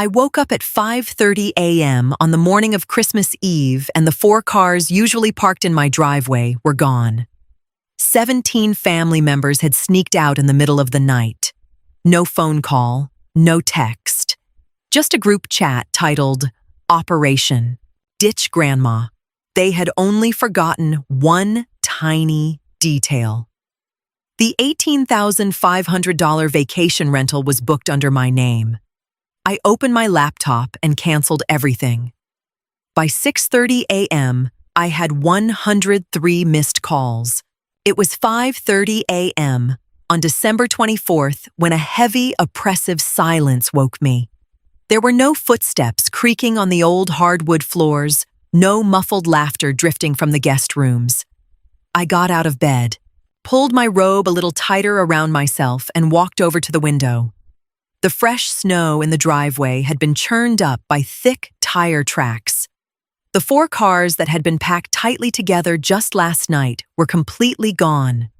I woke up at 5:30 a.m. on the morning of Christmas Eve, and the 4 cars usually parked in my driveway were gone. 17 family members had sneaked out in the middle of the night. No phone call, no text. Just a group chat titled Operation Ditch Grandma. They had only forgotten one tiny detail. The $18,500 vacation rental was booked under my name. I opened my laptop and canceled everything. By 6:30 a.m., I had 103 missed calls. It was 5:30 a.m. on December 24th when a heavy, oppressive silence woke me. There were no footsteps creaking on the old hardwood floors, no muffled laughter drifting from the guest rooms. I got out of bed, pulled my robe a little tighter around myself, and walked over to the window. The fresh snow in the driveway had been churned up by thick tire tracks. The 4 cars that had been packed tightly together just last night were completely gone.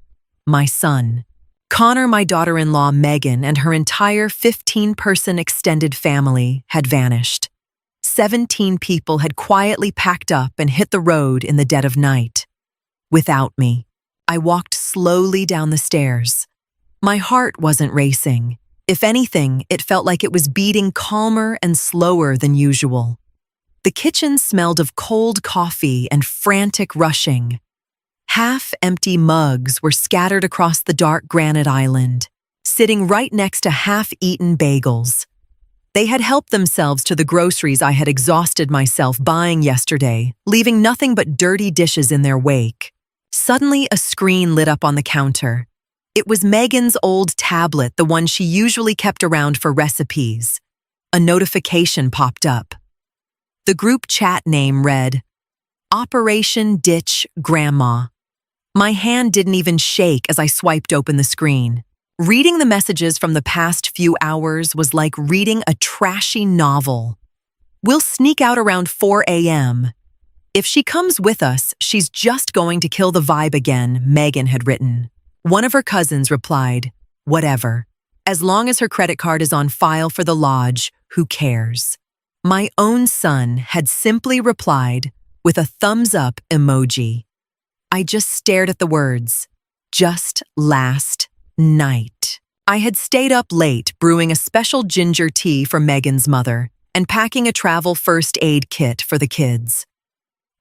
My son, Connor, my daughter-in-law Megan, and her entire 15-person extended family had vanished. 17 people had quietly packed up and hit the road in the dead of night. Without me, I walked slowly down the stairs. My heart wasn't racing. If anything, it felt like it was beating calmer and slower than usual. The kitchen smelled of cold coffee and frantic rushing. Half-empty mugs were scattered across the dark granite island, sitting right next to half-eaten bagels. They had helped themselves to the groceries I had exhausted myself buying yesterday, leaving nothing but dirty dishes in their wake. Suddenly, a screen lit up on the counter. It was Megan's old tablet, the one she usually kept around for recipes. A notification popped up. The group chat name read, Operation Ditch Grandma. My hand didn't even shake as I swiped open the screen. Reading the messages from the past few hours was like reading a trashy novel. We'll sneak out around 4 a.m. If she comes with us, she's just going to kill the vibe again, Megan had written. One of her cousins replied, whatever. As long as her credit card is on file for the lodge, who cares? My own son had simply replied with a thumbs-up emoji. I just stared at the words. Just last night. I had stayed up late brewing a special ginger tea for Megan's mother and packing a travel first aid kit for the kids.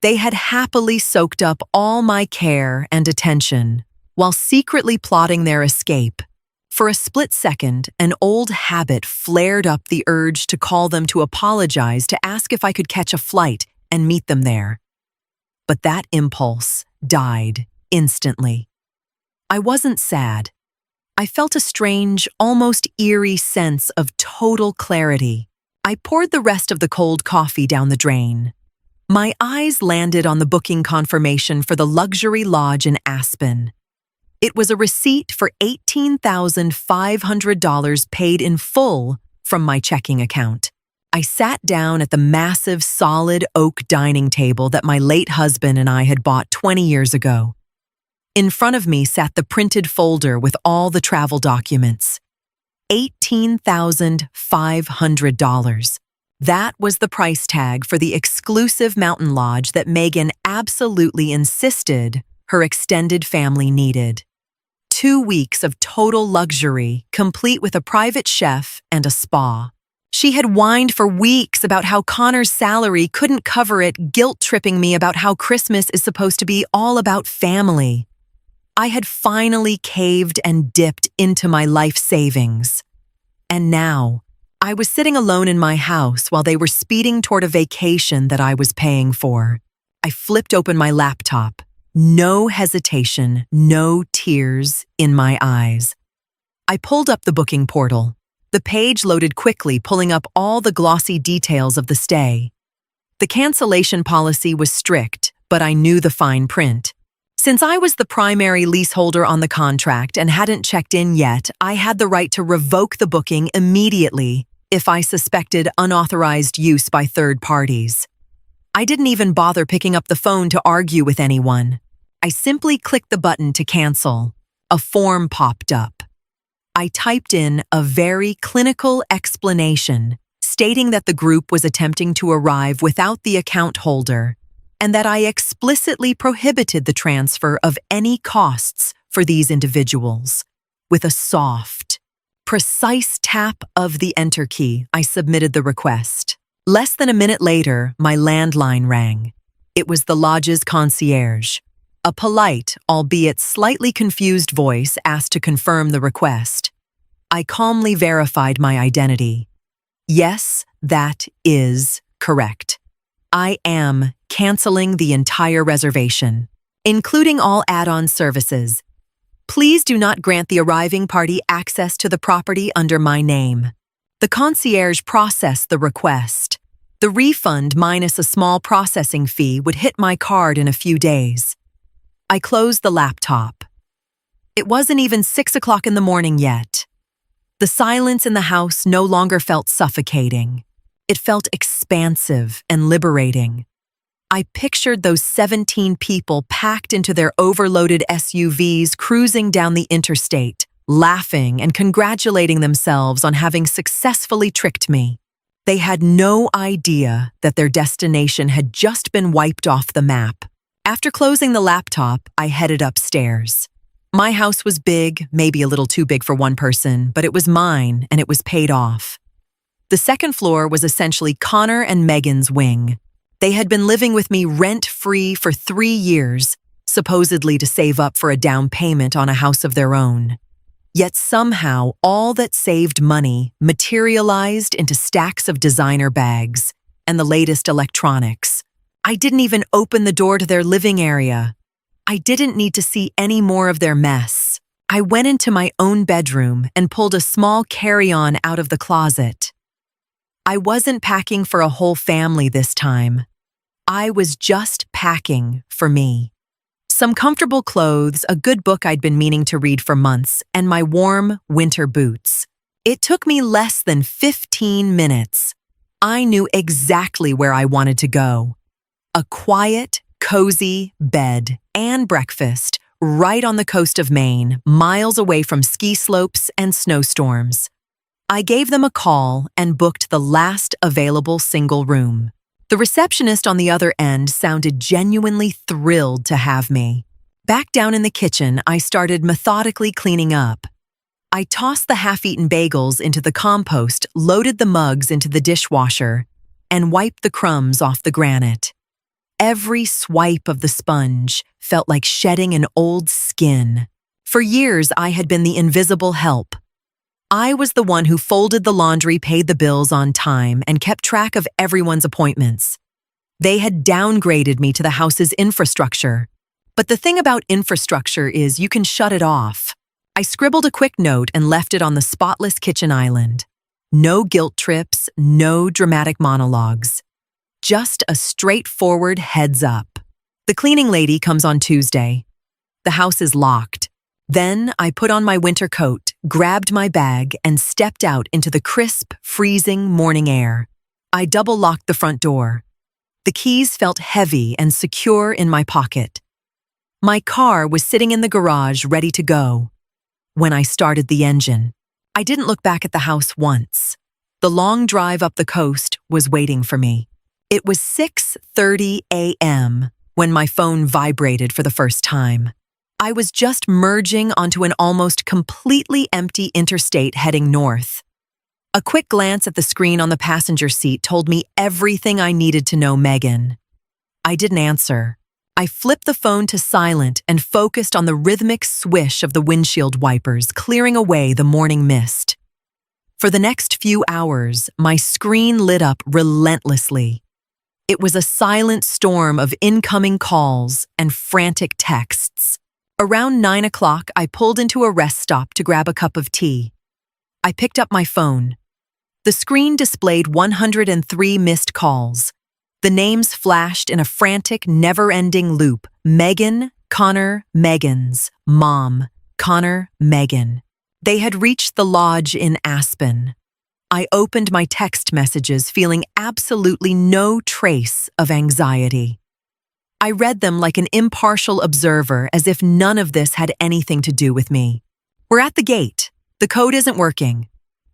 They had happily soaked up all my care and attention while secretly plotting their escape. For a split second, an old habit flared up the urge to call them to apologize, to ask if I could catch a flight and meet them there. But that impulse died instantly. I wasn't sad. I felt a strange, almost eerie sense of total clarity. I poured the rest of the cold coffee down the drain. My eyes landed on the booking confirmation for the luxury lodge in Aspen. It was a receipt for $18,500 paid in full from my checking account. I sat down at the massive solid oak dining table that my late husband and I had bought 20 years ago. In front of me sat the printed folder with all the travel documents. $18,500. That was the price tag for the exclusive mountain lodge that Megan absolutely insisted her extended family needed. 2 weeks of total luxury, complete with a private chef and a spa. She had whined for weeks about how Connor's salary couldn't cover it, guilt-tripping me about how Christmas is supposed to be all about family. I had finally caved and dipped into my life savings. And now, I was sitting alone in my house while they were speeding toward a vacation that I was paying for. I flipped open my laptop. No hesitation, no tears in my eyes. I pulled up the booking portal. The page loaded quickly, pulling up all the glossy details of the stay. The cancellation policy was strict, but I knew the fine print. Since I was the primary leaseholder on the contract and hadn't checked in yet, I had the right to revoke the booking immediately if I suspected unauthorized use by third parties. I didn't even bother picking up the phone to argue with anyone. I simply clicked the button to cancel. A form popped up. I typed in a very clinical explanation stating that the group was attempting to arrive without the account holder and that I explicitly prohibited the transfer of any costs for these individuals. With a soft, precise tap of the enter key, I submitted the request. Less than a minute later, my landline rang. It was the lodge's concierge. A polite, albeit slightly confused voice asked to confirm the request. I calmly verified my identity. Yes, that is correct. I am canceling the entire reservation, including all add-on services. Please do not grant the arriving party access to the property under my name. The concierge processed the request. The refund minus a small processing fee would hit my card in a few days. I closed the laptop. It wasn't even 6 o'clock in the morning yet. The silence in the house no longer felt suffocating. It felt expansive and liberating. I pictured those 17 people packed into their overloaded SUVs cruising down the interstate, laughing and congratulating themselves on having successfully tricked me. They had no idea that their destination had just been wiped off the map. After closing the laptop, I headed upstairs. My house was big, maybe a little too big for one person, but it was mine and it was paid off. The second floor was essentially Connor and Megan's wing. They had been living with me rent-free for 3 years, supposedly to save up for a down payment on a house of their own. Yet somehow, all that saved money materialized into stacks of designer bags and the latest electronics. I didn't even open the door to their living area. I didn't need to see any more of their mess. I went into my own bedroom and pulled a small carry-on out of the closet. I wasn't packing for a whole family this time. I was just packing for me. Some comfortable clothes, a good book I'd been meaning to read for months, and my warm winter boots. It took me less than 15 minutes. I knew exactly where I wanted to go. A quiet, cozy bed and breakfast right on the coast of Maine, miles away from ski slopes and snowstorms. I gave them a call and booked the last available single room. The receptionist on the other end sounded genuinely thrilled to have me. Back down in the kitchen, I started methodically cleaning up. I tossed the half-eaten bagels into the compost, loaded the mugs into the dishwasher, and wiped the crumbs off the granite. Every swipe of the sponge felt like shedding an old skin. For years, I had been the invisible help. I was the one who folded the laundry, paid the bills on time, and kept track of everyone's appointments. They had downgraded me to the house's infrastructure. But the thing about infrastructure is you can shut it off. I scribbled a quick note and left it on the spotless kitchen island. No guilt trips, no dramatic monologues. Just a straightforward heads up. The cleaning lady comes on Tuesday. The house is locked. Then I put on my winter coat, grabbed my bag, and stepped out into the crisp, freezing morning air. I double-locked the front door. The keys felt heavy and secure in my pocket. My car was sitting in the garage ready to go. When I started the engine, I didn't look back at the house once. The long drive up the coast was waiting for me. It was 6:30 a.m. when my phone vibrated for the first time. I was just merging onto an almost completely empty interstate heading north. A quick glance at the screen on the passenger seat told me everything I needed to know Megan. I didn't answer. I flipped the phone to silent and focused on the rhythmic swish of the windshield wipers clearing away the morning mist. For the next few hours, my screen lit up relentlessly. It was a silent storm of incoming calls and frantic texts. Around 9 o'clock, I pulled into a rest stop to grab a cup of tea. I picked up my phone. The screen displayed 103 missed calls. The names flashed in a frantic, never-ending loop. Megan, Connor, Megan's, Mom, Connor, Megan. They had reached the lodge in Aspen. I opened my text messages feeling absolutely no trace of anxiety. I read them like an impartial observer, as if none of this had anything to do with me. We're at the gate. The code isn't working.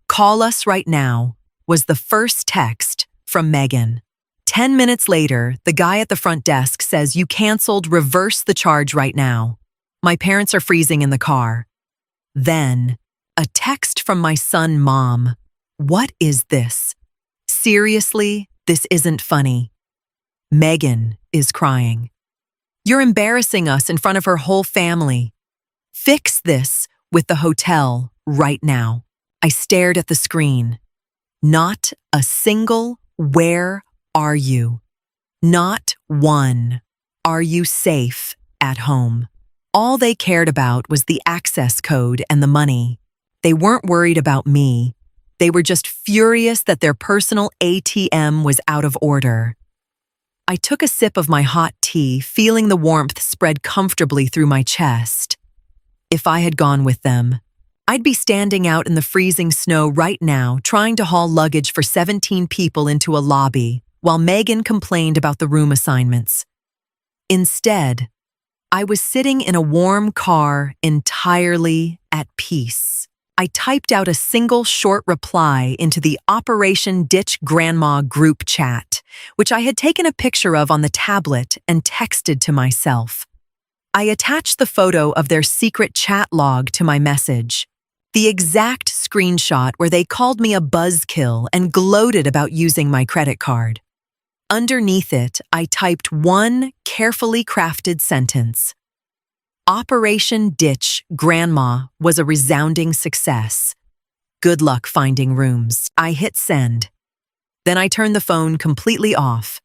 Call us right now. was the first text from Megan. 10 minutes later, the guy at the front desk says, "You canceled, reverse the charge right now. My parents are freezing in the car." Then, a text from my son, "Mom, what is this? Seriously, this isn't funny. Megan is crying. You're embarrassing us in front of her whole family. Fix this with the hotel right now." I stared at the screen. Not a single "Where are you?" Not one "Are you safe at home?" All they cared about was the access code and the money. They weren't worried about me. They were just furious that their personal ATM was out of order. I took a sip of my hot tea, feeling the warmth spread comfortably through my chest. If I had gone with them, I'd be standing out in the freezing snow right now, trying to haul luggage for 17 people into a lobby, while Megan complained about the room assignments. Instead, I was sitting in a warm car, entirely at peace. I typed out a single short reply into the Operation Ditch Grandma group chat, which I had taken a picture of on the tablet and texted to myself. I attached the photo of their secret chat log to my message, the exact screenshot where they called me a buzzkill and gloated about using my credit card. Underneath it, I typed one carefully crafted sentence. Operation Ditch Grandma was a resounding success. Good luck finding rooms. I hit send. Then I turned the phone completely off.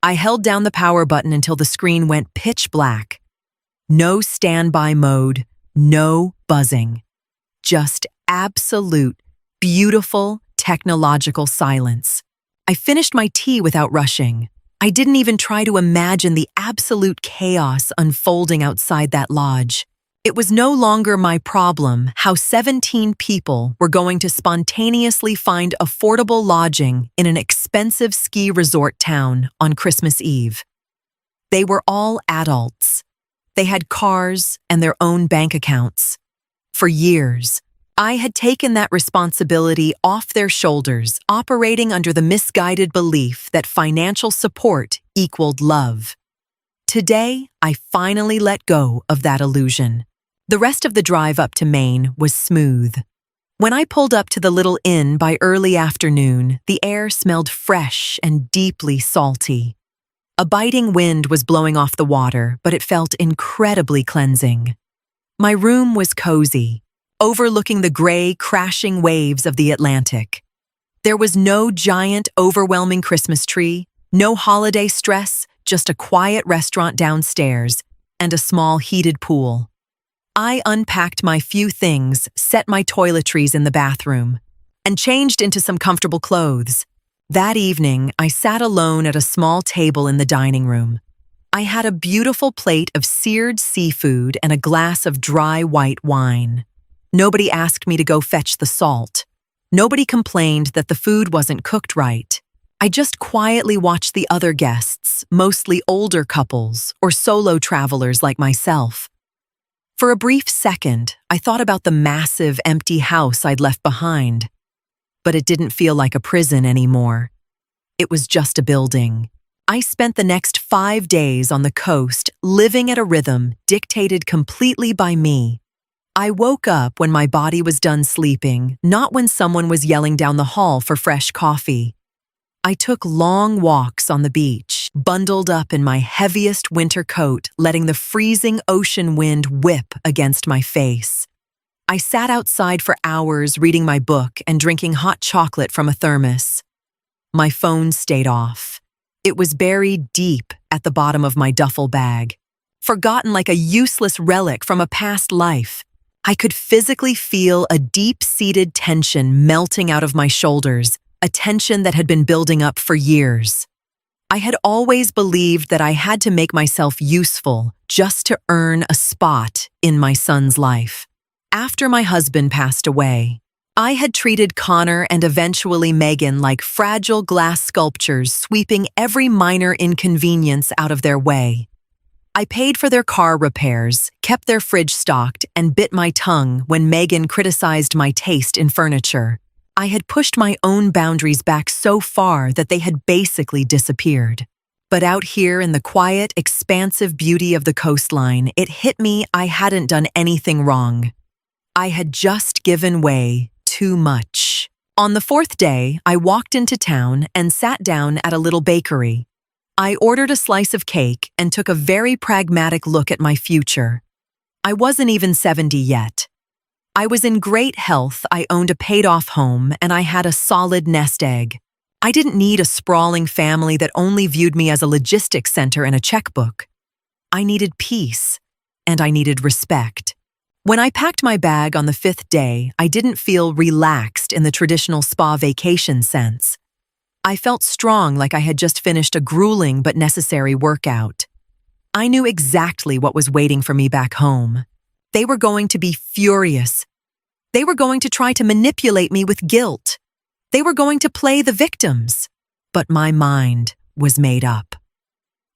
I held down the power button until the screen went pitch black. No standby mode, no buzzing. Just absolute, beautiful, technological silence. I finished my tea without rushing. I didn't even try to imagine the absolute chaos unfolding outside that lodge. It was no longer my problem how 17 people were going to spontaneously find affordable lodging in an expensive ski resort town on Christmas Eve. They were all adults. They had cars and their own bank accounts. For years, I had taken that responsibility off their shoulders, operating under the misguided belief that financial support equaled love. Today, I finally let go of that illusion. The rest of the drive up to Maine was smooth. When I pulled up to the little inn by early afternoon, the air smelled fresh and deeply salty. A biting wind was blowing off the water, but it felt incredibly cleansing. My room was cozy, overlooking the gray, crashing waves of the Atlantic. There was no giant, overwhelming Christmas tree, no holiday stress, just a quiet restaurant downstairs and a small heated pool. I unpacked my few things, set my toiletries in the bathroom, and changed into some comfortable clothes. That evening, I sat alone at a small table in the dining room. I had a beautiful plate of seared seafood and a glass of dry white wine. Nobody asked me to go fetch the salt. Nobody complained that the food wasn't cooked right. I just quietly watched the other guests, mostly older couples or solo travelers like myself. For a brief second, I thought about the massive, empty house I'd left behind. But it didn't feel like a prison anymore. It was just a building. I spent the next 5 days on the coast, living at a rhythm dictated completely by me. I woke up when my body was done sleeping, not when someone was yelling down the hall for fresh coffee. I took long walks on the beach, bundled up in my heaviest winter coat, letting the freezing ocean wind whip against my face. I sat outside for hours reading my book and drinking hot chocolate from a thermos. My phone stayed off. It was buried deep at the bottom of my duffel bag, forgotten like a useless relic from a past life. I could physically feel a deep-seated tension melting out of my shoulders, a tension that had been building up for years. I had always believed that I had to make myself useful just to earn a spot in my son's life. After my husband passed away, I had treated Connor and eventually Megan like fragile glass sculptures, sweeping every minor inconvenience out of their way. I paid for their car repairs, kept their fridge stocked, and bit my tongue when Megan criticized my taste in furniture. I had pushed my own boundaries back so far that they had basically disappeared. But out here in the quiet, expansive beauty of the coastline, it hit me I hadn't done anything wrong. I had just given way too much. On the fourth day, I walked into town and sat down at a little bakery. I ordered a slice of cake and took a very pragmatic look at my future. I wasn't even 70 yet. I was in great health, I owned a paid-off home, and I had a solid nest egg. I didn't need a sprawling family that only viewed me as a logistics center and a checkbook. I needed peace, and I needed respect. When I packed my bag on the fifth day, I didn't feel relaxed in the traditional spa vacation sense. I felt strong, like I had just finished a grueling but necessary workout. I knew exactly what was waiting for me back home. They were going to be furious. They were going to try to manipulate me with guilt. They were going to play the victims. But my mind was made up.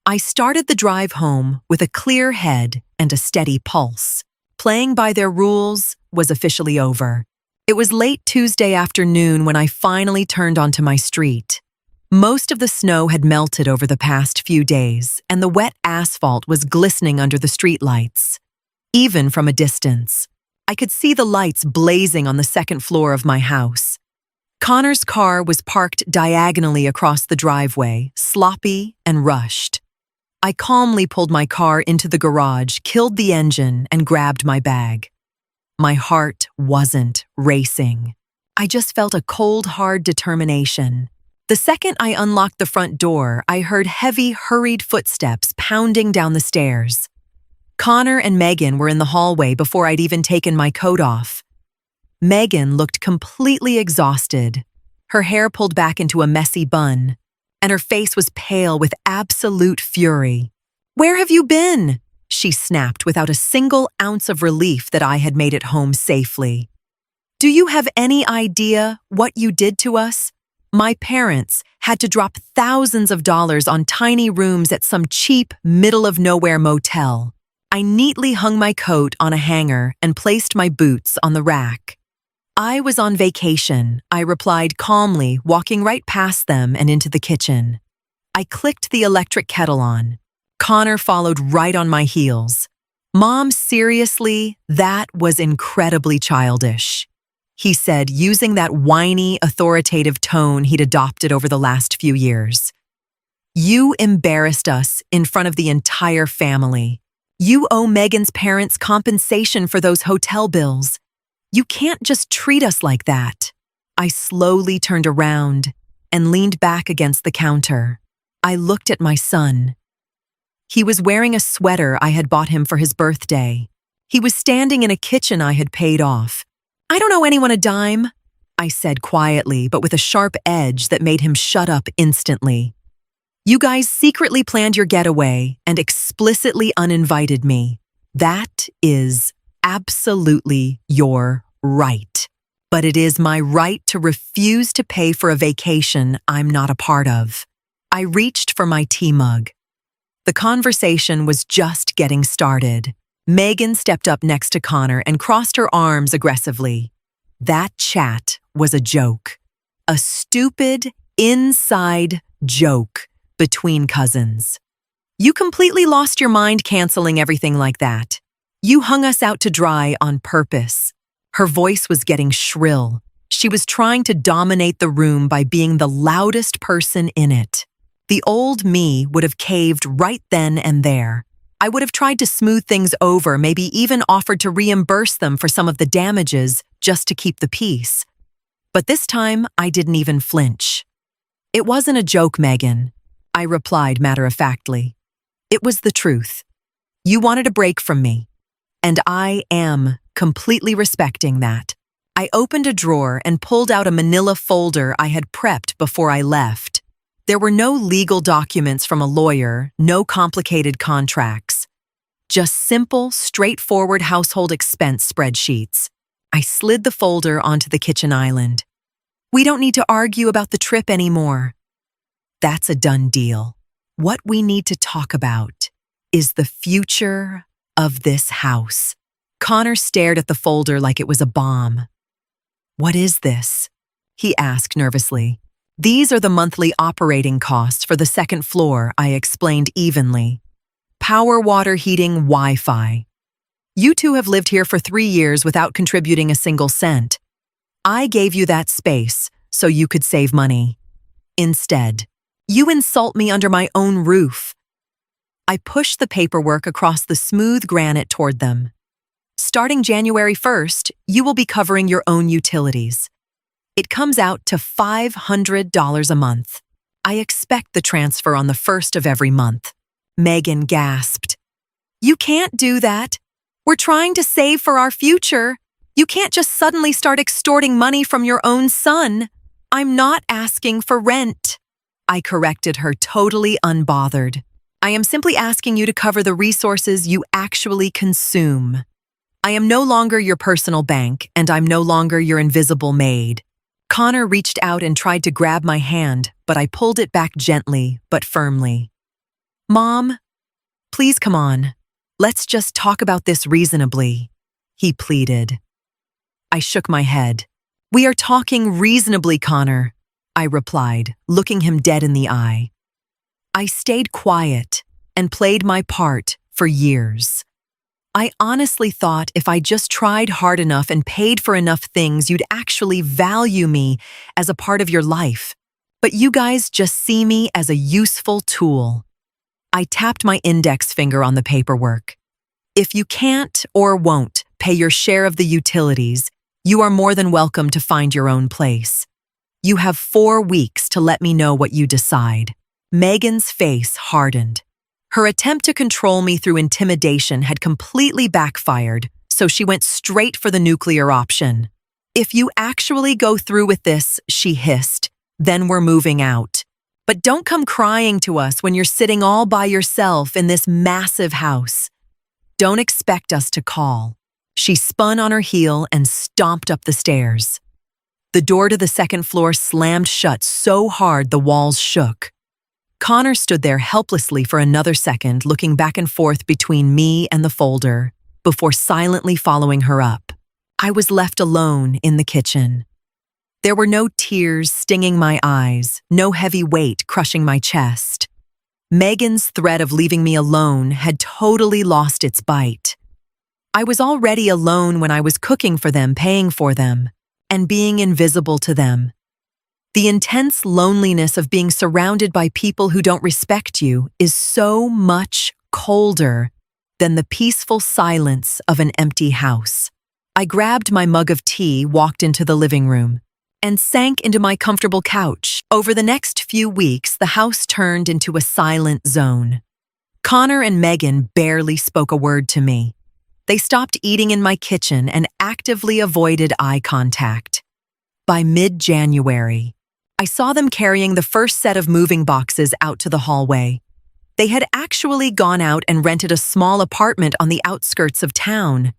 I started the drive home with a clear head and a steady pulse. Playing by their rules was officially over. It was late Tuesday afternoon when I finally turned onto my street. Most of the snow had melted over the past few days, and the wet asphalt was glistening under the streetlights. Even from a distance, I could see the lights blazing on the second floor of my house. Connor's car was parked diagonally across the driveway, sloppy and rushed. I calmly pulled my car into the garage, killed the engine, and grabbed my bag. My heart wasn't racing. I just felt a cold, hard determination. The second I unlocked the front door, I heard heavy, hurried footsteps pounding down the stairs. Connor and Megan were in the hallway before I'd even taken my coat off. Megan looked completely exhausted, her hair pulled back into a messy bun, and her face was pale with absolute fury. "Where have you been?" she snapped without a single ounce of relief that I had made it home safely. "Do you have any idea what you did to us? My parents had to drop thousands of dollars on tiny rooms at some cheap, middle-of-nowhere motel. I neatly hung my coat on a hanger and placed my boots on the rack. I was on vacation, I replied calmly, walking right past them and into the kitchen. I clicked the electric kettle on. Connor followed right on my heels. "Mom, seriously, that was incredibly childish," he said, using that whiny, authoritative tone he'd adopted over the last few years. "You embarrassed us in front of the entire family. You owe Megan's parents compensation for those hotel bills. You can't just treat us like that." I slowly turned around and leaned back against the counter. I looked at my son. He was wearing a sweater I had bought him for his birthday. He was standing in a kitchen I had paid off. "I don't owe anyone a dime," I said quietly, but with a sharp edge that made him shut up instantly. "You guys secretly planned your getaway and explicitly uninvited me. That is absolutely your right. But it is my right to refuse to pay for a vacation I'm not a part of." I reached for my tea mug. The conversation was just getting started. Megan stepped up next to Connor and crossed her arms aggressively. That chat was a joke. A stupid, inside joke between cousins. "You completely lost your mind canceling everything like that. You hung us out to dry on purpose." Her voice was getting shrill. She was trying to dominate the room by being the loudest person in it. The old me would have caved right then and there. I would have tried to smooth things over, maybe even offered to reimburse them for some of the damages just to keep the peace. But this time, I didn't even flinch. "It wasn't a joke, Megan," I replied matter-of-factly. "It was the truth. You wanted a break from me, and I am completely respecting that." I opened a drawer and pulled out a manila folder I had prepped before I left. There were no legal documents from a lawyer, no complicated contracts. Just simple, straightforward household expense spreadsheets. I slid the folder onto the kitchen island. "We don't need to argue about the trip anymore. That's a done deal. What we need to talk about is the future of this house." Connor stared at the folder like it was a bomb. "What is this?" he asked nervously. These are the monthly operating costs for the second floor, I explained evenly. Power, water, heating, Wi-Fi. You two have lived here for 3 years without contributing a single cent. I gave you that space so you could save money. Instead, you insult me under my own roof. I pushed the paperwork across the smooth granite toward them. Starting January 1st, you will be covering your own utilities. It comes out to $500 a month. I expect the transfer on the 1st of every month. Megan gasped. You can't do that. We're trying to save for our future. You can't just suddenly start extorting money from your own son. I'm not asking for rent. I corrected her, totally unbothered. I am simply asking you to cover the resources you actually consume. I am no longer your personal bank, and I'm no longer your invisible maid. Connor reached out and tried to grab my hand, but I pulled it back gently but firmly. Mom, please come on. Let's just talk about this reasonably, he pleaded. I shook my head. We are talking reasonably, Connor, I replied, looking him dead in the eye. I stayed quiet and played my part for years. I honestly thought if I just tried hard enough and paid for enough things, you'd actually value me as a part of your life. But you guys just see me as a useful tool. I tapped my index finger on the paperwork. If you can't or won't pay your share of the utilities, you are more than welcome to find your own place. You have 4 weeks to let me know what you decide. Megan's face hardened. Her attempt to control me through intimidation had completely backfired, so she went straight for the nuclear option. If you actually go through with this, she hissed, then we're moving out. But don't come crying to us when you're sitting all by yourself in this massive house. Don't expect us to call. She spun on her heel and stomped up the stairs. The door to the second floor slammed shut so hard the walls shook. Connor stood there helplessly for another second, looking back and forth between me and the folder, before silently following her up. I was left alone in the kitchen. There were no tears stinging my eyes, no heavy weight crushing my chest. Megan's threat of leaving me alone had totally lost its bite. I was already alone when I was cooking for them, paying for them, and being invisible to them. The intense loneliness of being surrounded by people who don't respect you is so much colder than the peaceful silence of an empty house. I grabbed my mug of tea, walked into the living room, and sank into my comfortable couch. Over the next few weeks, the house turned into a silent zone. Connor and Megan barely spoke a word to me. They stopped eating in my kitchen and actively avoided eye contact. By mid-January, I saw them carrying the first set of moving boxes out to the hallway. They had actually gone out and rented a small apartment on the outskirts of town.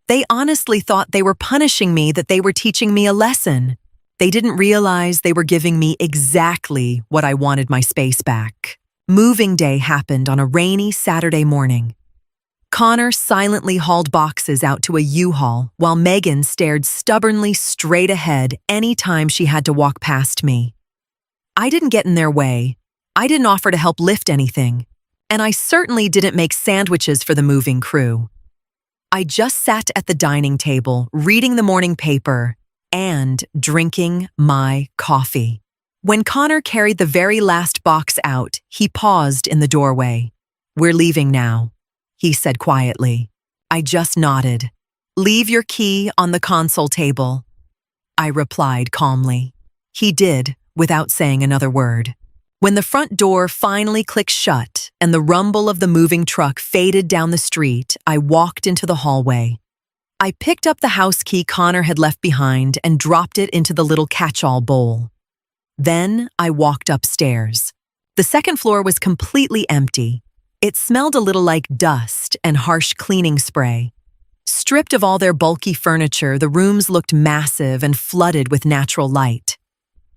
They honestly thought they were punishing me, that they were teaching me a lesson. They didn't realize they were giving me exactly what I wanted: my space back. Moving day happened on a rainy Saturday morning. Connor silently hauled boxes out to a U-Haul while Megan stared stubbornly straight ahead anytime she had to walk past me. I didn't get in their way. I didn't offer to help lift anything. And I certainly didn't make sandwiches for the moving crew. I just sat at the dining table, reading the morning paper and drinking my coffee. When Connor carried the very last box out, he paused in the doorway. "We're leaving now," he said quietly. I just nodded. "Leave your key on the console table," I replied calmly. He did, without saying another word. When the front door finally clicked shut and the rumble of the moving truck faded down the street, I walked into the hallway. I picked up the house key Connor had left behind and dropped it into the little catch-all bowl. Then I walked upstairs. The second floor was completely empty. It smelled a little like dust and harsh cleaning spray. Stripped of all their bulky furniture, the rooms looked massive and flooded with natural light.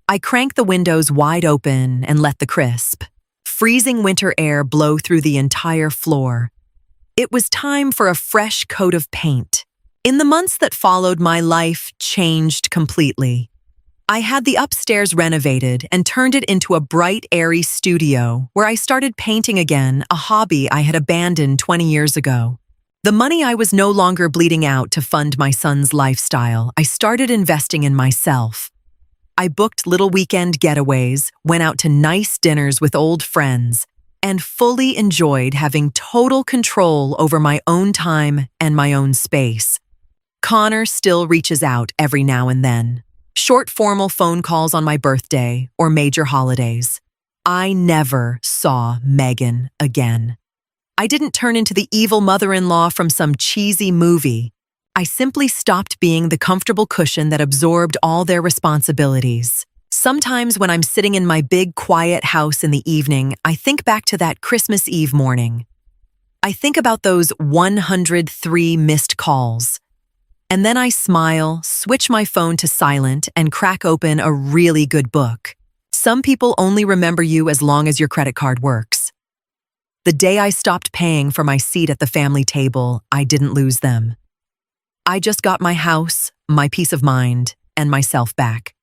I cranked the windows wide open and let the crisp, freezing winter air blow through the entire floor. It was time for a fresh coat of paint. In the months that followed, my life changed completely. I had the upstairs renovated and turned it into a bright, airy studio where I started painting again, a hobby I had abandoned 20 years ago. The money I was no longer bleeding out to fund my son's lifestyle, I started investing in myself. I booked little weekend getaways, went out to nice dinners with old friends, and fully enjoyed having total control over my own time and my own space. Connor still reaches out every now and then. Short formal phone calls on my birthday or major holidays. I never saw Megan again. I didn't turn into the evil mother-in-law from some cheesy movie. I simply stopped being the comfortable cushion that absorbed all their responsibilities. Sometimes when I'm sitting in my big, quiet house in the evening, I think back to that Christmas Eve morning. I think about those 103 missed calls. And then I smile, switch my phone to silent, and crack open a really good book. Some people only remember you as long as your credit card works. The day I stopped paying for my seat at the family table, I didn't lose them. I just got my house, my peace of mind, and myself back.